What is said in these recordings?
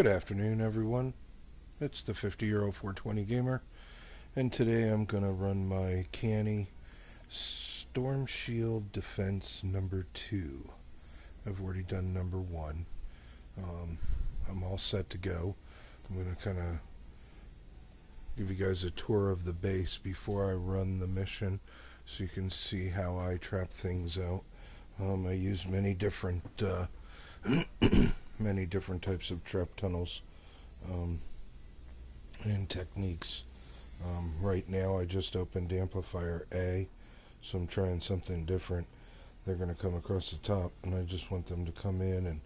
Good afternoon, everyone. It's the 50-year-old 420 gamer, and today I'm going to run my Canny Storm Shield Defense number 2. I've already done number 1. I'm all set to go. I'm going to kind of give you guys a tour of the base before I run the mission so you can see how I trap things out. I use many different many different types of trap tunnels and techniques. Right now I just opened Amplifier A, so I'm trying something different. They're going to come across the top, and I just want them to come in and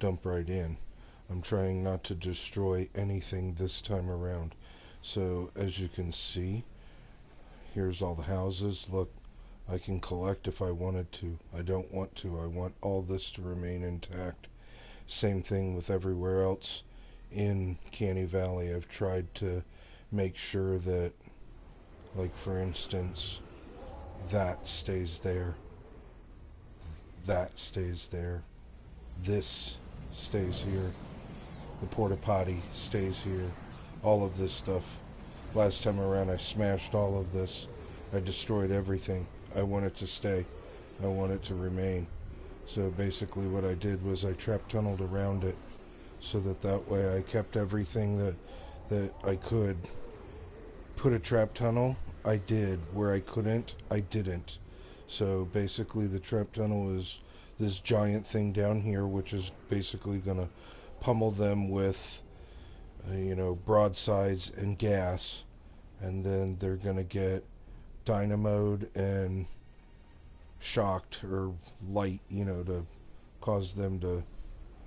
dump right in. I'm trying not to destroy anything this time around. So as you can see, here's all the houses. Look, I can collect if I wanted to. I don't want to. I want all this to remain intact. Same thing with everywhere else in Canny Valley. I've tried to make sure that, like for instance, that stays there, that stays there, this stays here, the porta potty stays here, all of this stuff. Last time around I smashed all of this. I destroyed everything. I want it to stay. I want it to remain. So basically what I did was I trap tunneled around it so that way I kept everything that I could. Put a trap tunnel, I did. Where I couldn't, I didn't. So basically the trap tunnel is this giant thing down here, which is basically going to pummel them with broadsides and gas, and then they're going to get dynamoed and shocked or light, to cause them to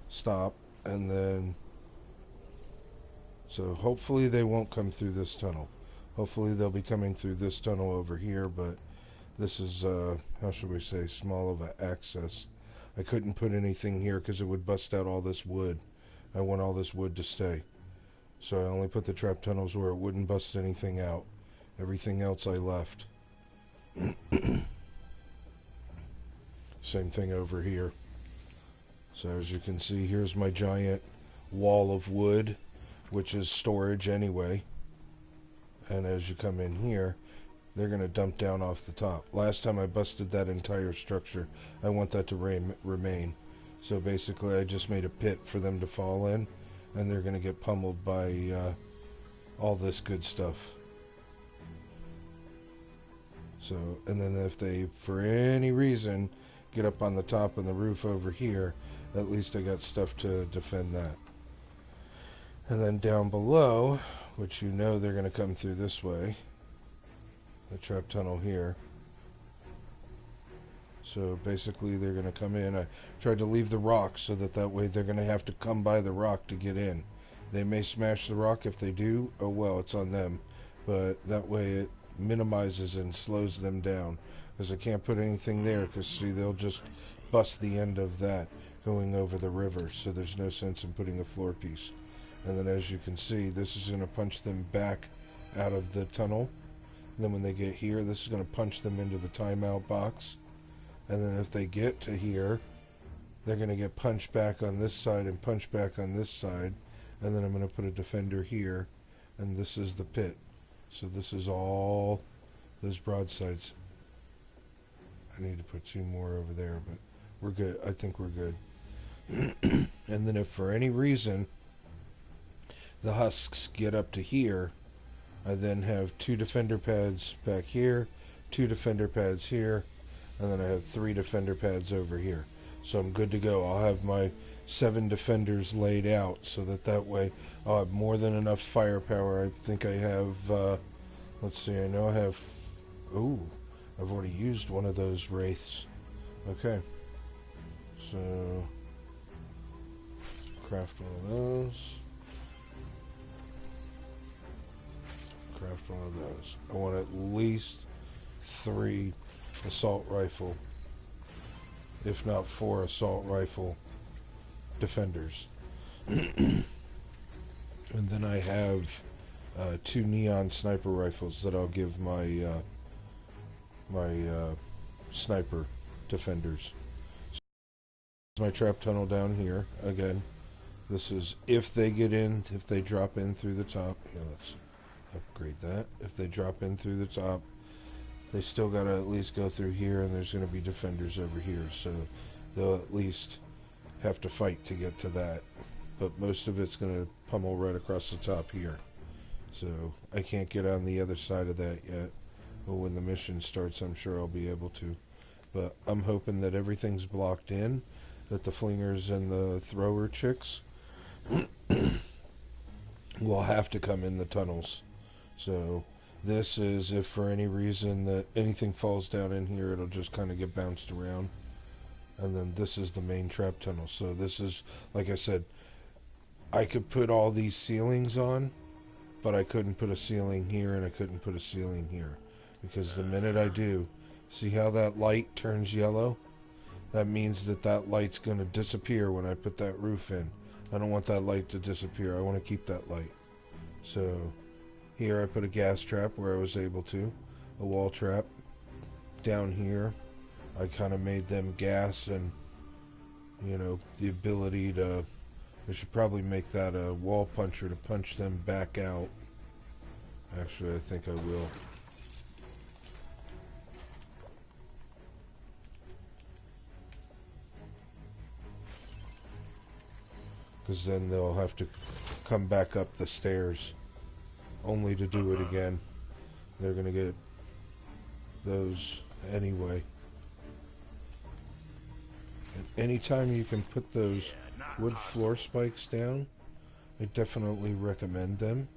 stop. And then so hopefully they won't come through this tunnel. Hopefully they'll be coming through this tunnel over here, but this is how should we say, small of an access. I couldn't put anything here because it would bust out all this wood. I want all this wood to stay, so I only put the trap tunnels where it wouldn't bust anything out. Everything else I left. Same thing over here. So as you can see, here's my giant wall of wood, which is storage anyway. And as you come in here, they're going to dump down off the top. Last time I busted that entire structure. I want that to remain. So basically I just made a pit for them to fall in, and they're going to get pummeled by all this good stuff. So, and then if they, for any reason, get up on the top of the roof over here, at least I got stuff to defend that. And then down below, which they're going to come through this way, the trap tunnel here. So basically they're going to come in. I tried to leave the rock so that way they're going to have to come by the rock to get in. They may smash the rock. If they do, oh well, it's on them. But that way it minimizes and slows them down, because I can't put anything there, because see, they'll just bust the end of that going over the river, so there's no sense in putting a floor piece. And then as you can see, this is going to punch them back out of the tunnel. And then when they get here, this is going to punch them into the timeout box. And then if they get to here, they're going to get punched back on this side and punched back on this side. And then I'm going to put a defender here, and this is the pit. So this is all those broadsides. I need to put 2 more over there, but we're good. I think we're good. And then if for any reason the husks get up to here, I then have 2 defender pads back here, 2 defender pads here, and then I have 3 defender pads over here. So I'm good to go. I'll have my 7 defenders laid out so that way I'll have more than enough firepower. I think I have, let's see, I know I have, ooh, I've already used one of those wraiths. Okay. So, craft one of those. Craft one of those. I want at least 3 assault rifle, if not 4 assault rifle defenders. And then I have 2 neon sniper rifles that I'll give my sniper defenders. So my trap tunnel down here again. This is if they get in, if they drop in through the top. Here, let's upgrade that. If they drop in through the top, they still got to at least go through here, and there's going to be defenders over here, so they'll at least have to fight to get to that. But most of it's going to pummel right across the top here. So I can't get on the other side of that yet. But when the mission starts, I'm sure I'll be able to. But I'm hoping that everything's blocked in, that the flingers and the thrower chicks will have to come in the tunnels. So this is if for any reason that anything falls down in here, it'll just kind of get bounced around. And then this is the main trap tunnel. So this is, like I said, I could put all these ceilings on, but I couldn't put a ceiling here and I couldn't put a ceiling here. Because the minute I do, see how that light turns yellow? That means that that light's going to disappear when I put that roof in. I don't want that light to disappear. I want to keep that light. So here I put a gas trap where I was able to. A wall trap. Down here I kind of made them gas and, you know, the ability to... I should probably make that a wall puncher to punch them back out. Actually, I think I will. Because then they'll have to come back up the stairs only to do it again. They're going to get those anyway. And anytime you can put those wood floor spikes down, I definitely recommend them.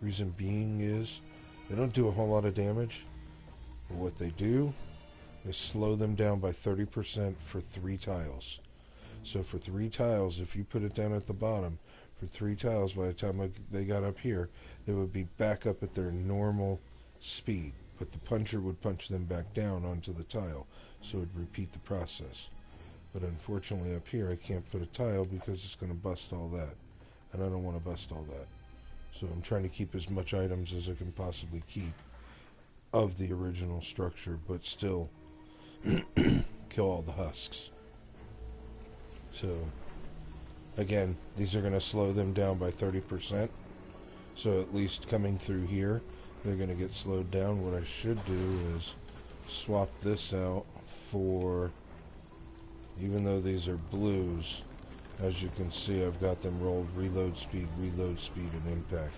Reason being is they don't do a whole lot of damage, but what they do, they slow them down by 30% for 3 tiles. So for 3 tiles, if you put it down at the bottom, for 3 tiles, by the time they got up here, they would be back up at their normal speed. But the puncher would punch them back down onto the tile, so it would repeat the process. But unfortunately up here, I can't put a tile because it's going to bust all that. And I don't want to bust all that. So I'm trying to keep as much items as I can possibly keep of the original structure, but still kill all the husks. So, again, these are going to slow them down by 30%. So at least coming through here, they're going to get slowed down. What I should do is swap this out for, even though these are blues, as you can see, I've got them rolled reload speed, and impact.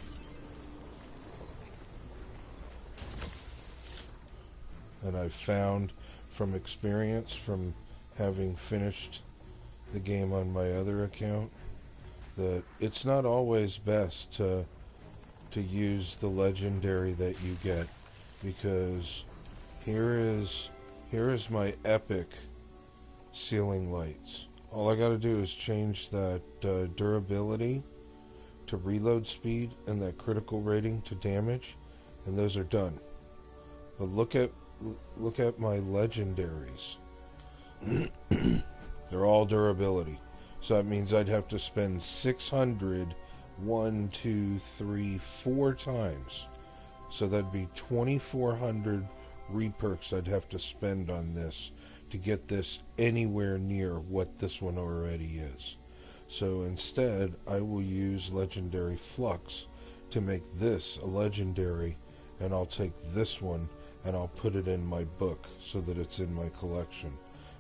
And I've found from experience, from having finished the game on my other account, that it's not always best to use the legendary that you get, because here is my epic ceiling lights. All I gotta do is change that durability to reload speed and that critical rating to damage, and those are done. But look at my legendaries. They're all durability. So that means I'd have to spend 600 1, 2, 3, 4 times. So that'd be 2,400 reperks I'd have to spend on this to get this anywhere near what this one already is. So instead, I will use Legendary Flux to make this a legendary, and I'll take this one and I'll put it in my book so that it's in my collection,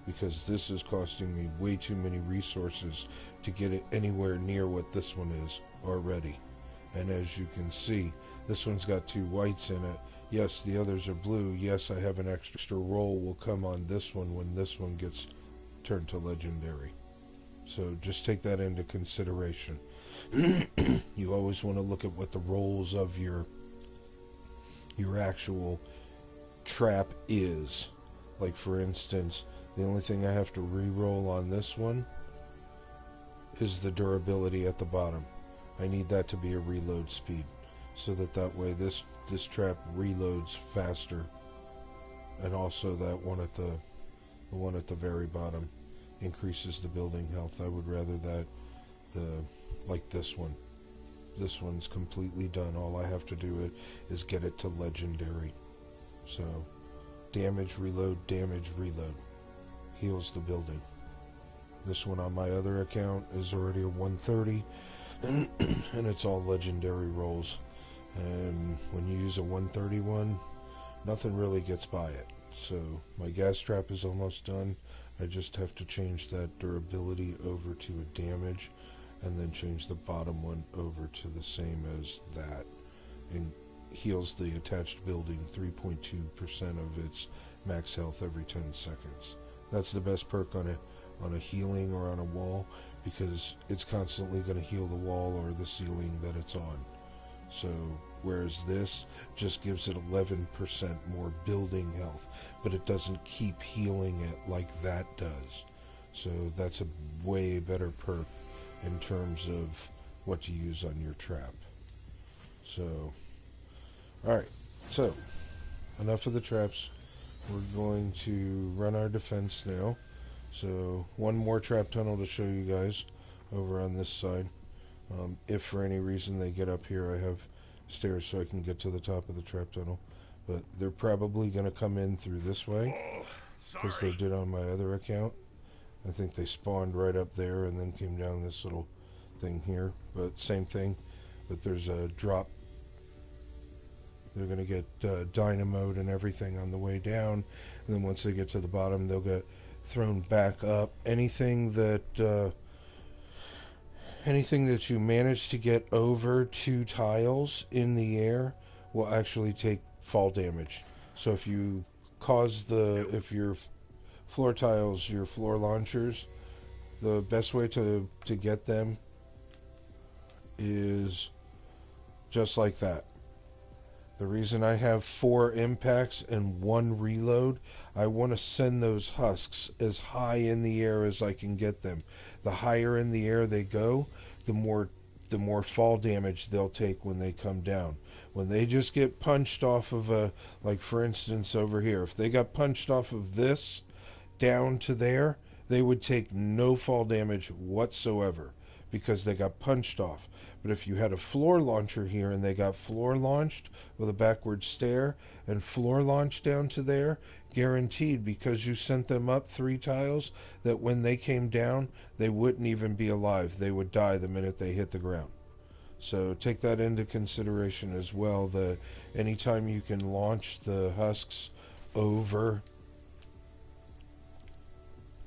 because this is costing me way too many resources to get it anywhere near what this one is already. And as you can see, this one's got 2 whites in it. Yes, the others are blue. Yes, I have an extra roll will come on this one when this one gets turned to legendary. So just take that into consideration. You always want to look at what the rolls of your actual trap is. Like for instance, the only thing I have to re-roll on this one is the durability at the bottom. I need that to be a reload speed, so that way this trap reloads faster, and also that one at the very bottom increases the building health. I would rather that like this one. This one's completely done. All I have to do is get it to legendary. So damage, reload, heals the building. This one on my other account is already a 130, and it's all legendary rolls. And when you use a 131, nothing really gets by it. So my gas trap is almost done. I just have to change that durability over to a damage, and then change the bottom one over to the same as that, and heals the attached building 3.2% of its max health every 10 seconds. That's the best perk on a healing or on a wall, because it's constantly going to heal the wall or the ceiling that it's on. So whereas this just gives it 11% more building health, but it doesn't keep healing it like that does. So that's a way better perk in terms of what to use on your trap. So, alright, so enough of the traps. We're going to run our defense now. So one more trap tunnel to show you guys over on this side. If for any reason they get up here, I have stairs so I can get to the top of the trap tunnel. But they're probably going to come in through this way, because they did on my other account. I think they spawned right up there and then came down this little thing here. But same thing, but there's a drop. They're going to get dynamoed and everything on the way down, and then once they get to the bottom, they'll get thrown back up. Anything that you manage to get over 2 tiles in the air will actually take fall damage. So if you if your floor tiles, your floor launchers, the best way to get them is just like that. The reason I have 4 impacts and 1 reload, I want to send those husks as high in the air as I can get them. The higher in the air they go, the more fall damage they'll take when they come down. When they just get punched off of like for instance over here, if they got punched off of this down to there, they would take no fall damage whatsoever because they got punched off. But if you had a floor launcher here and they got floor launched with a backward stair and floor launched down to there, guaranteed, because you sent them up 3 tiles, that when they came down, they wouldn't even be alive. They would die the minute they hit the ground. So take that into consideration as well, that anytime you can launch the husks over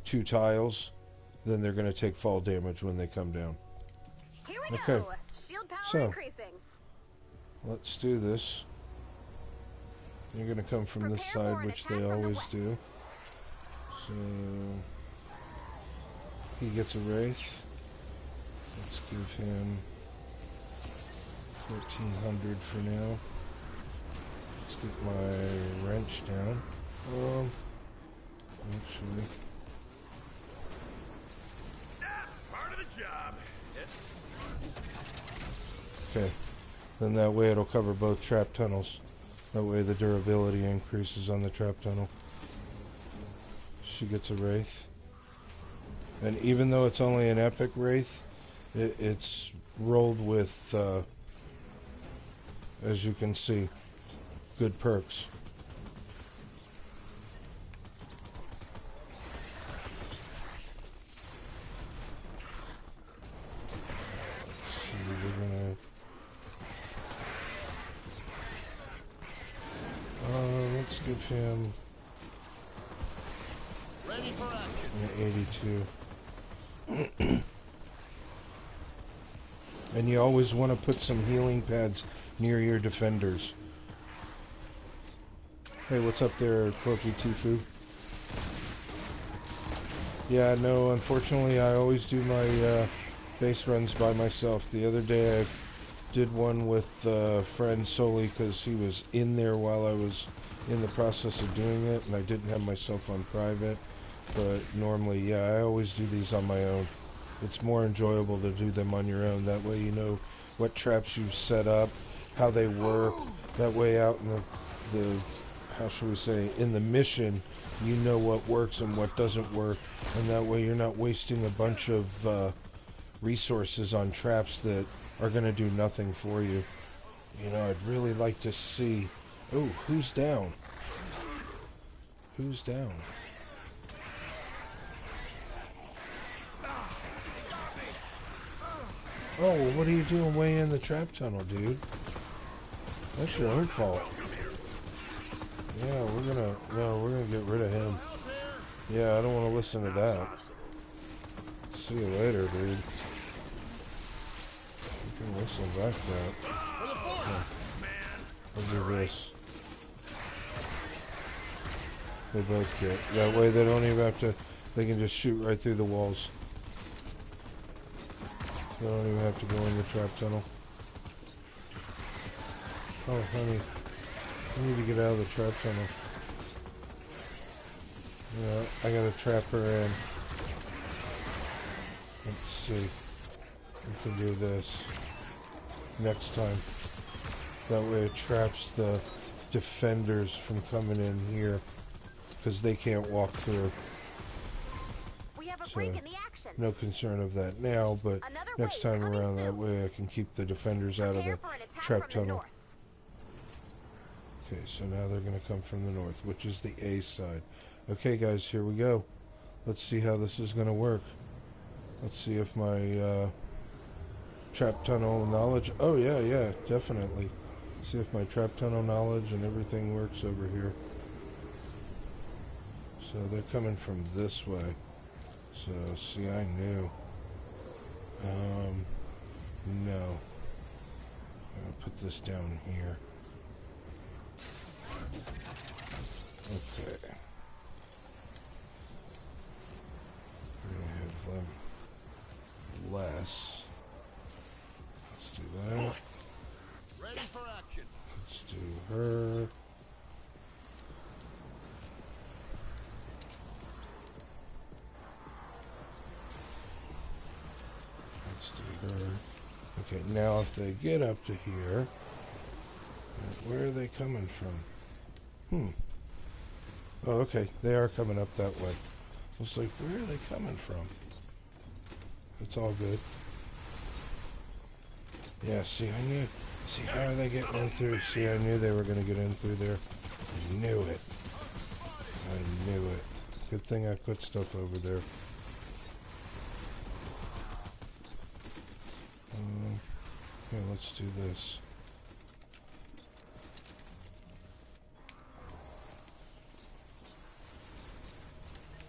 2 tiles, then they're going to take fall damage when they come down. Here we Okay. go. Shield power So, increasing. let's do this. You're going to come from this Prepare for side, an which attack they from the always west. do. So, he gets a wraith. Let's give him 1400 for now. Let's get my wrench down. Actually, Part of the job. okay. Then that way it'll cover both trap tunnels. That way the durability increases on the trap tunnel. She gets a wraith. And even though it's only an epic wraith, it's rolled with, as you can see, good perks. So we're gonna... let's give him Ready for action. an 82. And you always want to put some healing pads near your defenders. Hey, what's up there, Cloaky Tifu? Yeah, no, unfortunately I always do my base runs by myself. The other day I did one with a friend solely because he was in there while I was in the process of doing it, and I didn't have myself on private. But normally, yeah, I always do these on my own. It's more enjoyable to do them on your own. That way you know what traps you've set up, how they work. That way out in the how should we say, in the mission, you know what works and what doesn't work. And that way you're not wasting a bunch of resources on traps that are going to do nothing for you. You know, I'd really like to see... Oh, who's down? Who's down? Oh, well, what are you doing way in the trap tunnel, dude? That's your own fault. Yeah, we're gonna get rid of him. Yeah, I don't want to listen to that. See you later, dude. You can listen back to that. I'll do this. They both get. That way they don't even have to, they can just shoot right through the walls. They don't even have to go in the trap tunnel. Oh, honey. I need to get out of the trap tunnel. Yeah, I gotta trap her in. Let's see. We can do this next time. That way it traps the defenders from coming in here. Because they can't walk through. We have a So, break in the action. no concern of that now, but Another next wave time coming around, that soon. way I can keep the defenders out of Prepare the for an attack trap from the tunnel. north. Okay, so now they're going to come from the north, which is the A side. Okay, guys, here we go. Let's see how this is going to work. Let's see if my trap tunnel knowledge... Oh, yeah, definitely. See if my trap tunnel knowledge and everything works over here. So they're coming from this way. So, see, I knew. No. I'm going to put this down here. Okay. We're going to have them less. Let's do that. Ready for action. Let's do her. Let's do her. Okay, now if they get up to here, where are they coming from? Oh, okay, they are coming up that way. I was like, where are they coming from? It's all good. Yeah, see, I knew. See, how are they getting in through? See, I knew they were going to get in through there. I knew it. I knew it. Good thing I put stuff over there. Okay, let's do this.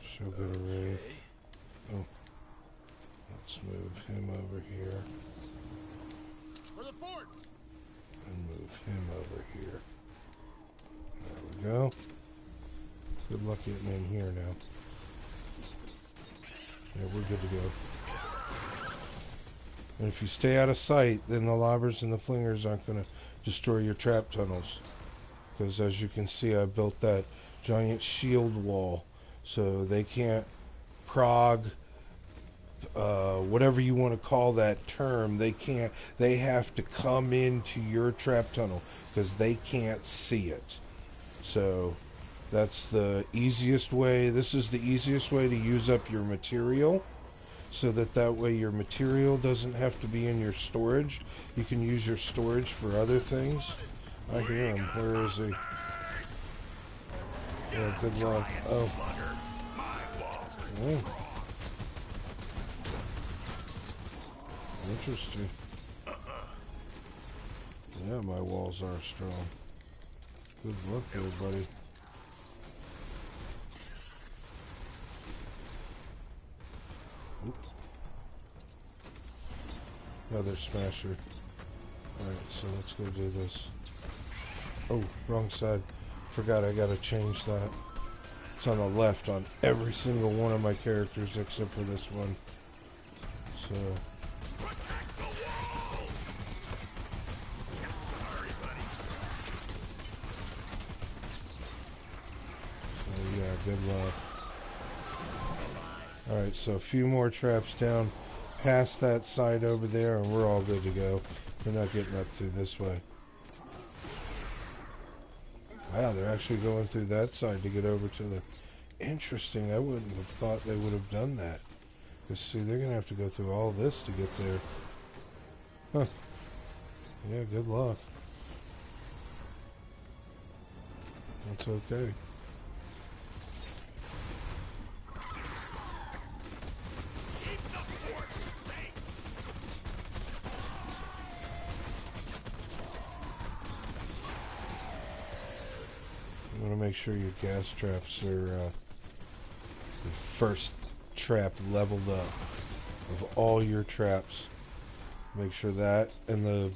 Show the array. Oh. Let's move him over here. For the fort. And move him over here. There we go. Good luck getting in here now. Yeah, we're good to go. And if you stay out of sight, then the lobbers and the flingers aren't going to destroy your trap tunnels. Because as you can see, I built that giant shield wall. So they can't prog, whatever you want to call that term, they have to come into your trap tunnel because they can't see it. So that's the easiest way. This is the easiest way to use up your material, so that way your material doesn't have to be in your storage. You can use your storage for other things. I hear him. Where is he? Yeah, good luck. Oh. Oh. Interesting. Yeah, my walls are strong. Good luck there, buddy. Oop. Another smasher. Alright, so let's go do this. Oh, wrong side. Forgot I gotta change that. It's on the left on every single one of my characters except for this one. So... yeah, good luck. Alright, so a few more traps down past that side over there and we're all good to go. We're not getting up through this way. Wow, they're actually going through that side to get over to the... Interesting, I wouldn't have thought they would have done that. Because, see, they're going to have to go through all this to get there. Huh. Yeah, good luck. That's okay. want to make sure your gas traps are the first trap leveled up of all your traps. Make sure that and the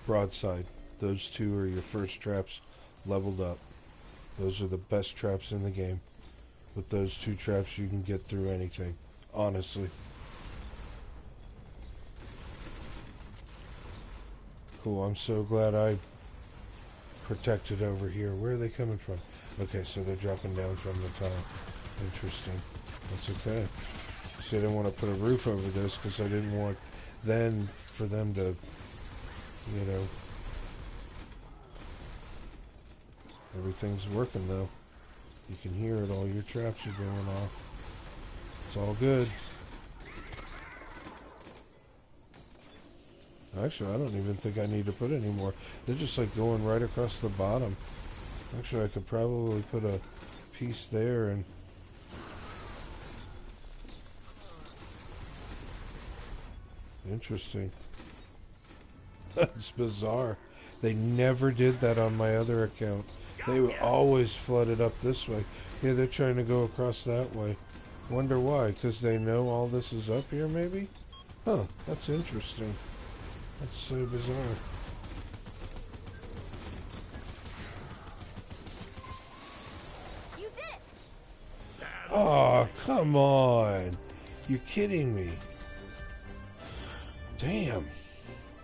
broadside, those two are your first traps leveled up. Those are the best traps in the game. With those two traps you can get through anything, honestly. Cool, I'm so glad I protected over here. Where are they coming from? Okay, so they're dropping down from the top. Interesting. That's okay. See, I didn't want to put a roof over this because I didn't want then for them to, you know. Everything's working though. You can hear it, all your traps are going off. It's all good. Actually, I don't even think I need to put any more. They're just like going right across the bottom. Actually, I could probably put a piece there and... Interesting. It's bizarre. They never did that on my other account. They were always flooded up this way. Yeah, they're trying to go across that way. Wonder why? Because they know all this is up here, maybe? Huh, that's interesting. That's so bizarre. You did it! Oh, come on. You're kidding me. Damn.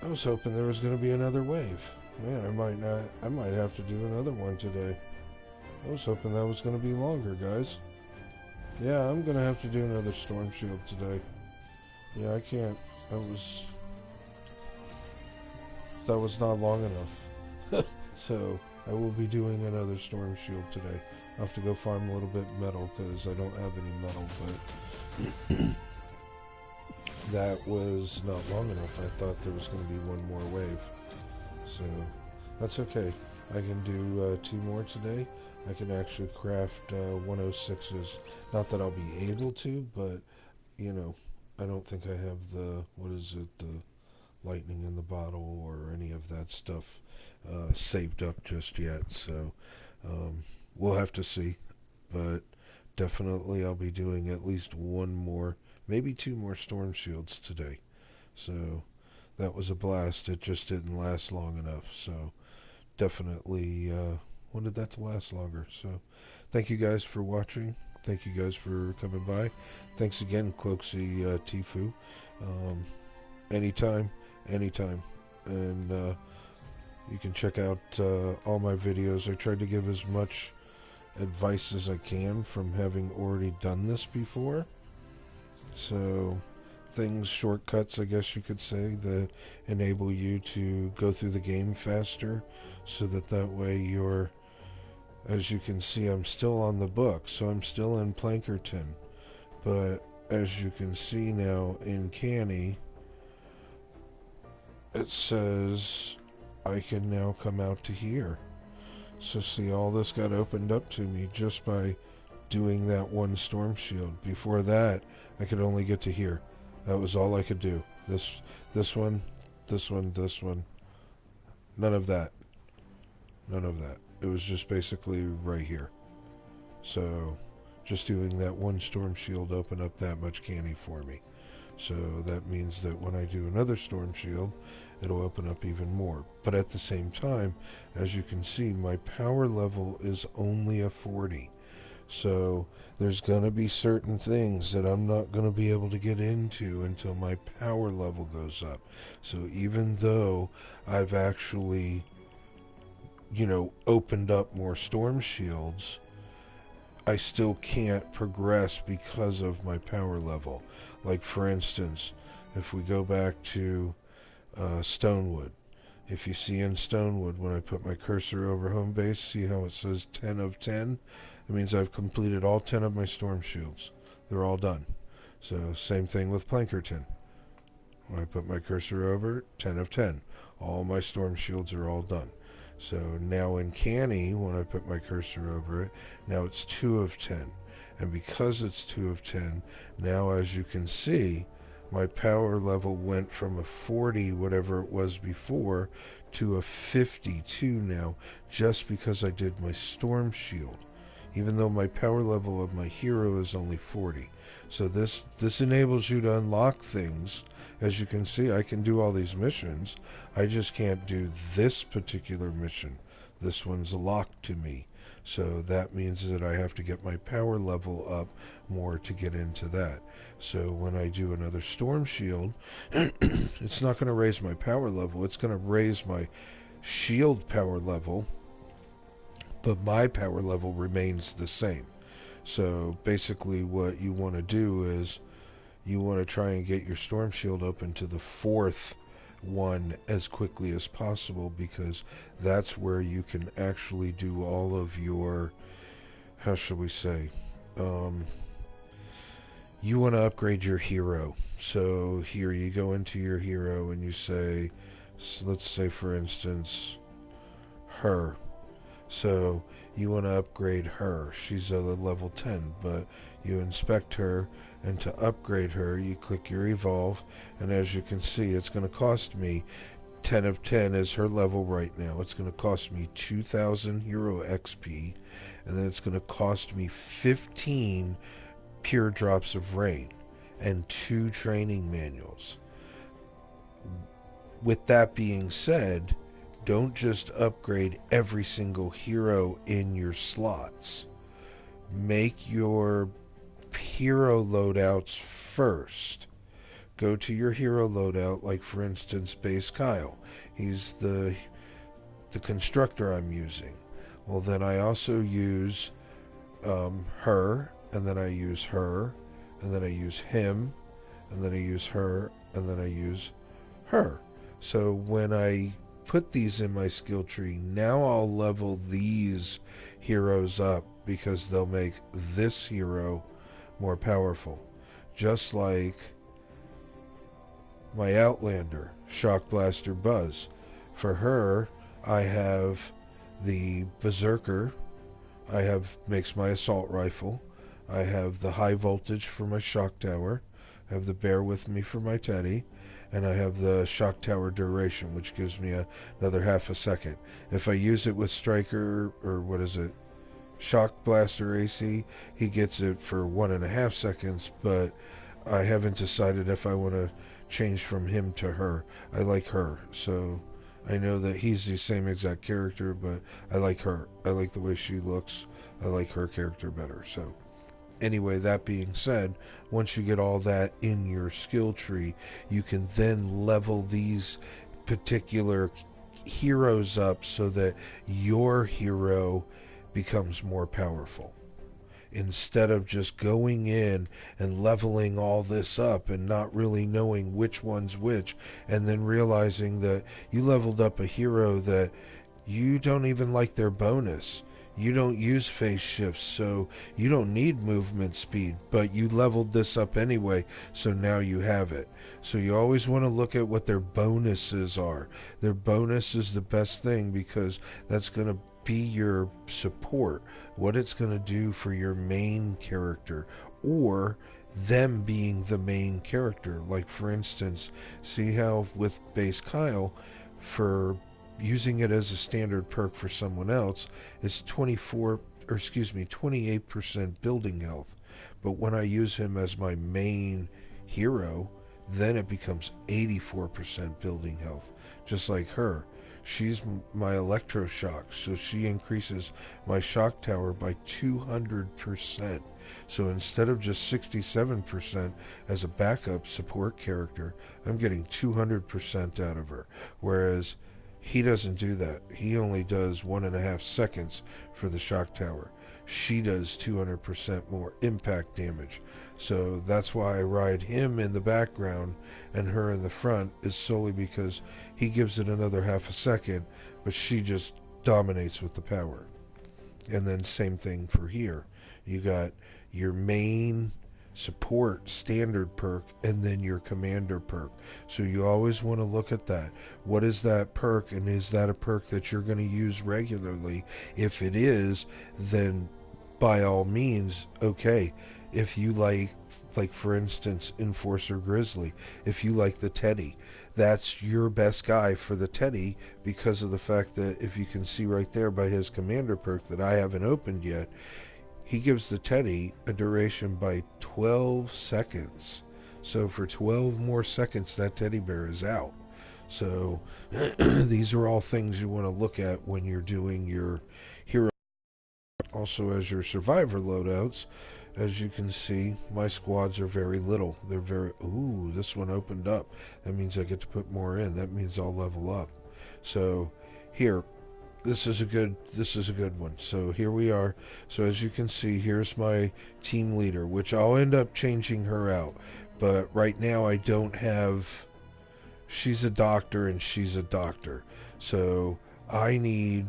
I was hoping there was going to be another wave. Man, I might have to do another one today. I was hoping that was going to be longer, guys. Yeah, I'm going to have to do another storm shield today. Yeah, I can't. That was not long enough. So, I will be doing another storm shield today. I'll have to go farm a little bit of metal because I don't have any metal, but that was not long enough. I thought there was going to be one more wave. So, that's okay. I can do 2 more today. I can actually craft 106s. Not that I'll be able to, but, you know, I don't think I have the, the lightning in the bottle or any of that stuff saved up just yet. So, we'll have to see. But definitely I'll be doing at least 1 more, maybe 2 more storm shields today. So, that was a blast. It just didn't last long enough. So, definitely wanted that to last longer. So, thank you guys for watching. Thank you guys for coming by. Thanks again, Cloaksy Tifu. Anytime. And you can check out all my videos. I tried to give as much advice as I can from having already done this before. So, shortcuts, I guess you could say, that enable you to go through the game faster, so that way you're, as you can see, I'm still on the book, so I'm still in Plankerton, but as you can see now in Canny, it says I can now come out to here. So see, all this got opened up to me just by doing that one storm shield. Before that, I could only get to here. That was all I could do. This one. None of that. It was just basically right here. So, just doing that one storm shield opened up that much candy for me. So that means that when I do another storm shield, it'll open up even more. But at the same time, as you can see, my power level is only a 40. So there's going to be certain things that I'm not going to be able to get into until my power level goes up. So even though I've actually, you know, opened up more storm shields, I still can't progress because of my power level. Like, for instance, if we go back to Stonewood. If you see in Stonewood, when I put my cursor over home base, see how it says 10 of 10? It means I've completed all 10 of my storm shields. They're all done. So, same thing with Plankerton. When I put my cursor over, 10 of 10. All my storm shields are all done. So, now in Canny, when I put my cursor over it, now it's 2 of 10. And because it's 2 of 10, now as you can see, my power level went from a 40, whatever it was before, to a 52 now, just because I did my storm shield, even though my power level of my hero is only 40. So this enables you to unlock things. As you can see, I can do all these missions. I just can't do this particular mission. This one's locked to me. So that means that I have to get my power level up more to get into that. So when I do another storm shield, it's not going to raise my power level. It's going to raise my shield power level, but my power level remains the same. So basically what you want to do is you want to try and get your storm shield open to the 4th one as quickly as possible, because that's where you can actually do all of your, how shall we say, you want to upgrade your hero. So here you go into your hero and you say, so let's say for instance her. So you want to upgrade her. She's a level 10, but you inspect her, and to upgrade her you click your evolve, and as you can see it's going to cost me 10 of 10 is her level right now. It's going to cost me 2,000 hero XP, and then it's going to cost me 15 pure drops of rain and 2 training manuals. With that being said, don't just upgrade every single hero in your slots. Make your hero loadouts first. Go to your hero loadout, like for instance Base Kyle. He's the constructor I'm using. Well, then I also use her, and then I use her, and then I use him, and then I use her, and then I use her. So when I put these in my skill tree, now I'll level these heroes up because they'll make this hero more powerful. Just like my Outlander, Shock Blaster Buzz. For her, I have the Berserker. Makes my assault rifle. I have the high voltage for my shock tower. I have the bear with me for my teddy. And I have the shock tower duration, which gives me another half a second. If I use it with Striker, or what is it, Shock Blaster AC, he gets it for 1.5 seconds, but I haven't decided if I want to change from him to her. I like her, so I know that he's the same exact character, but I like her. I like the way she looks. I like her character better. So anyway, that being said, once you get all that in your skill tree, you can then level these particular heroes up so that your hero becomes more powerful. Instead of just going in and leveling all this up and not really knowing which one's which, and then realizing that you leveled up a hero that you don't even like their bonus. You don't use phase shifts, so you don't need movement speed, but you leveled this up anyway, so now you have it. So you always want to look at what their bonuses are. Their bonus is the best thing, because that's going to be your support, what it's going to do for your main character, or them being the main character. Like for instance, see how with Base Kyle, for using it as a standard perk for someone else, it's 28% building health, but when I use him as my main hero, then it becomes 84% building health. Just like her, she's my electroshock, so she increases my shock tower by 200%. So instead of just 67% as a backup support character, I'm getting 200% out of her. Whereas he doesn't do that. He only does 1.5 seconds for the shock tower. She does 200% more impact damage. So that's why I ride him in the background and her in the front, is solely because he gives it another half a second, but she just dominates with the power. And then same thing for here. You got your main support standard perk and then your commander perk. So you always want to look at that. What is that perk, and is that a perk that you're going to use regularly? If it is, then by all means, okay, If you like for instance, Enforcer Grizzly, if you like the Teddy, that's your best guy for the Teddy, because of the fact that, if you can see right there by his commander perk that I haven't opened yet, he gives the Teddy a duration by 12 seconds. So for 12 more seconds, that teddy bear is out. So these are all things you want to look at when you're doing your hero. Also, as your survivor loadouts, as you can see, my squads are very little. They're very... Ooh, this one opened up. That means I get to put more in. That means I'll level up. So here, this is a good one. So here we are. So as you can see, here's my team leader, which I'll end up changing her out. But right now I don't have... She's a doctor and she's a doctor. So I need...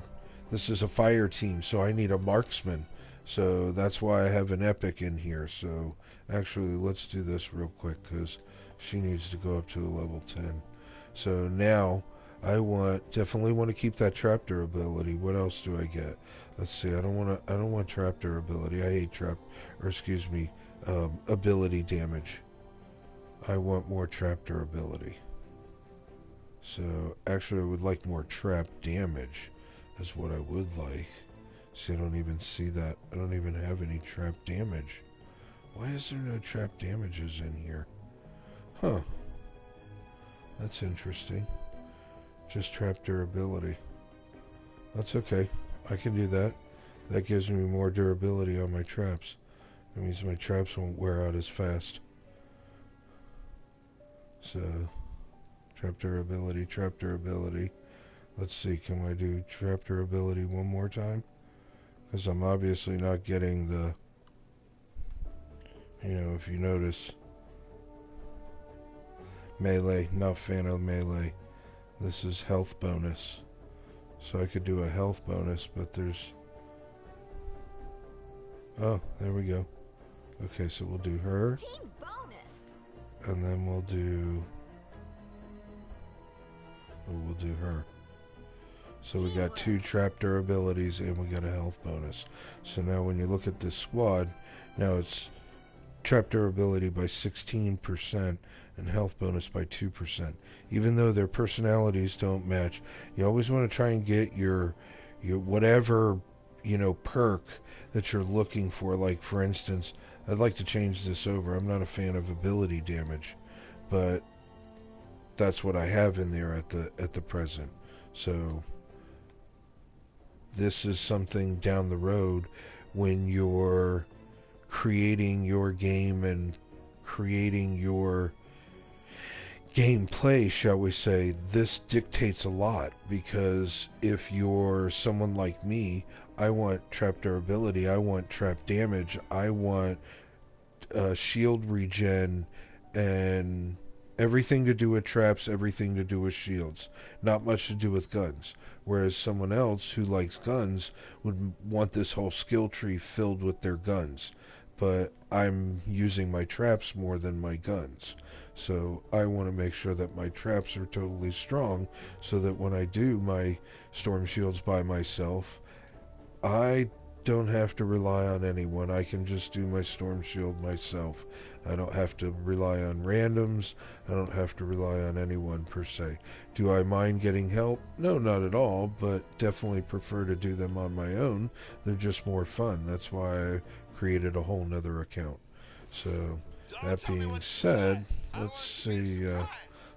This is a fire team, so I need a marksman. So that's why I have an epic in here. So actually, let's do this real quick, because she needs to go up to a level 10. So now I definitely want to keep that trap durability. What else do I get? Let's see. I don't want trap durability. I hate ability damage. I want more trap durability. So actually, I would like more trap damage. Is what I would like. See, I don't even see that. I don't even have any trap damage. Why is there no trap damages in here? Huh. That's interesting. Just trap durability. That's okay. I can do that. That gives me more durability on my traps. That means my traps won't wear out as fast. So, trap durability, trap durability. Let's see, can I do trap durability one more time? Because I'm obviously not getting the... You know, if you notice... Melee, not fan of melee. This is health bonus. So I could do a health bonus, but there's... Oh, there we go. Okay, so we'll do her. Team bonus. And then we'll do her. So we got 2 trap durabilities and we got a health bonus. So now when you look at this squad, now it's trap durability by 16% and health bonus by 2%. Even though their personalities don't match, you always want to try and get your whatever, you know, perk that you're looking for. Like, for instance, I'd like to change this over. I'm not a fan of ability damage, but that's what I have in there at the present. So this is something down the road when you're creating your game and creating your gameplay, shall we say. This dictates a lot, because if you're someone like me, I want trap durability, I want trap damage, I want shield regen, and everything to do with traps, everything to do with shields. Not much to do with guns. Whereas someone else who likes guns would want this whole skill tree filled with their guns. But I'm using my traps more than my guns. So I want to make sure that my traps are totally strong, so that when I do my storm shields by myself, I don't have to rely on anyone. I can just do my storm shield myself. I don't have to rely on randoms. I don't have to rely on anyone per se. Do I mind getting help? No, not at all, but definitely prefer to do them on my own. They're just more fun. That's why I created a whole nother account. So that being said, let's see,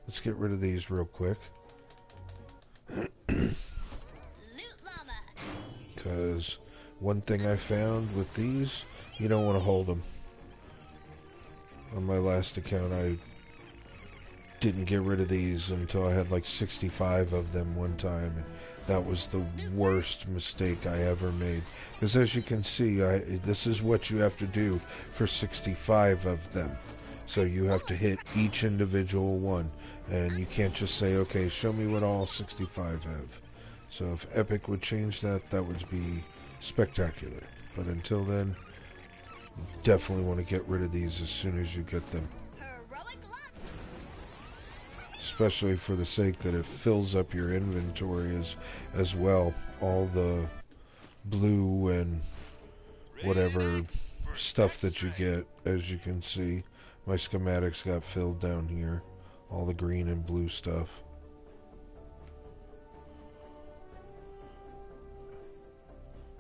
let's get rid of these real quick. Because one thing I found with these, you don't want to hold them. On my last account, I didn't get rid of these until I had like 65 of them one time. And that was the worst mistake I ever made. Because as you can see, this is what you have to do for 65 of them. So you have to hit each individual one. And you can't just say, okay, show me what all 65 have. So if Epic would change that, that would be spectacular. But until then, definitely want to get rid of these as soon as you get them. Especially for the sake that it fills up your inventory as well. All the blue and whatever stuff that you get. As you can see, my schematics got filled down here. All the green and blue stuff.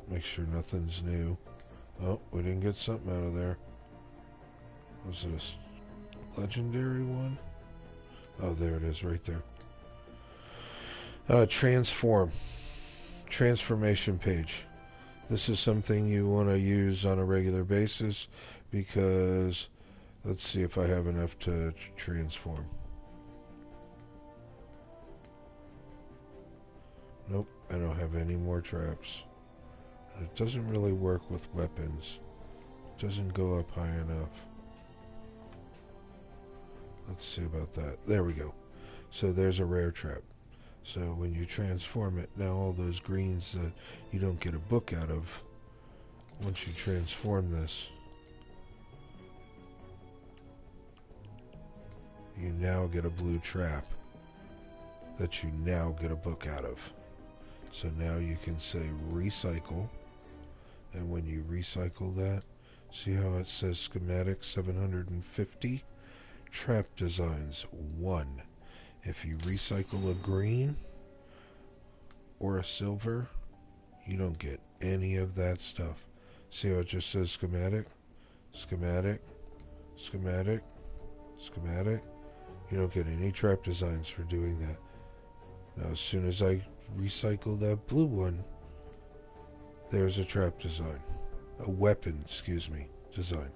Make sure nothing's new. Oh, we didn't get something out of there. Was this legendary one? Oh, there it is, right there. Transformation page. This is something you want to use on a regular basis because let's see if I have enough to transform. Nope, I don't have any more traps. It doesn't really work with weapons. It doesn't go up high enough. Let's see about that. There we go. So there's a rare trap. So when you transform it, now all those greens that you don't get a book out of, once you transform this, you now get a blue trap that you now get a book out of. So now you can say recycle, and when you recycle that, see how it says schematic 750? Trap designs 1. If you recycle a green or a silver, you don't get any of that stuff. See how it just says schematic, schematic, schematic, schematic? You don't get any trap designs for doing that. Now as soon as I recycle that blue one, there's a trap design. A weapon, design.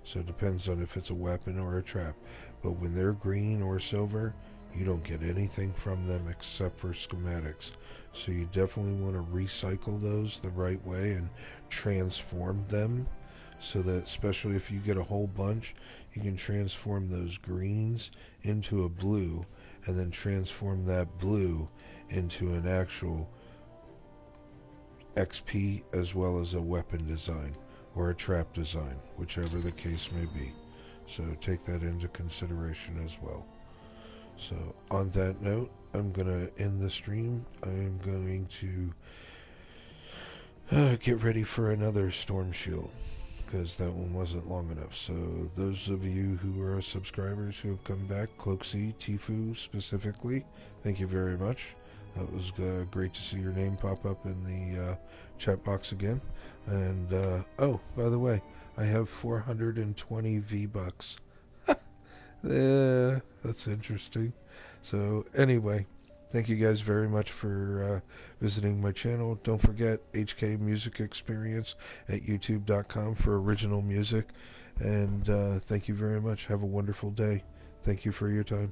So it depends on if it's a weapon or a trap. But when they're green or silver, you don't get anything from them except for schematics. So you definitely want to recycle those the right way and transform them so that, especially if you get a whole bunch, you can transform those greens into a blue and then transform that blue into an actual XP as well as a weapon design or a trap design, whichever the case may be. So take that into consideration as well. So on that note, I'm going to end the stream. I'm going to get ready for another Storm Shield because that one wasn't long enough. So those of you who are subscribers who have come back, Cloaksy, Tifu specifically, thank you very much. That was great to see your name pop up in the chat box again. And, oh, by the way, I have 420 V-Bucks. That's interesting. So, anyway, thank you guys very much for visiting my channel. Don't forget HKMusic Experience at youtube.com for original music. And thank you very much. Have a wonderful day. Thank you for your time.